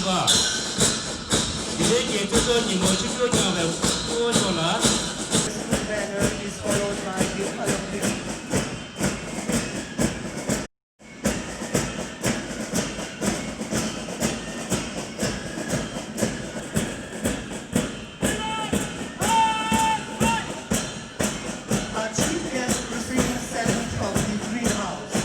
吧？你的节奏说你们去多讲呗，多少了？ Banner is followed by the Olympic. Our chief guest receiving salute from the greenhouse.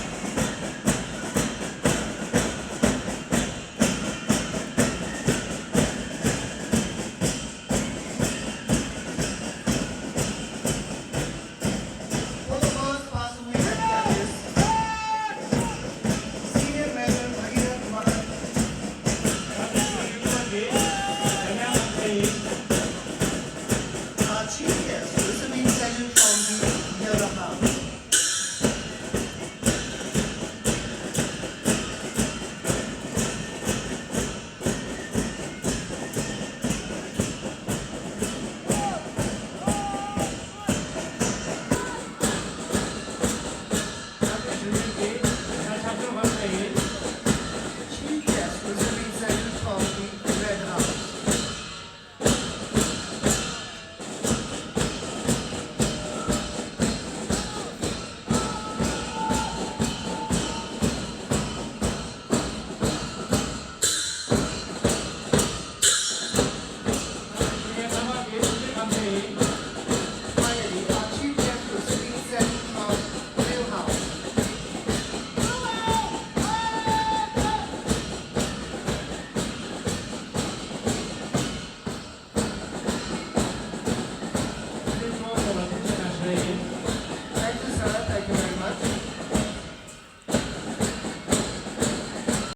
For the first person we have is Senior Major Bhagirath Mahan. Our chief guest receiving salute from the Yellow House. Chief guest receiving salute from the Red House.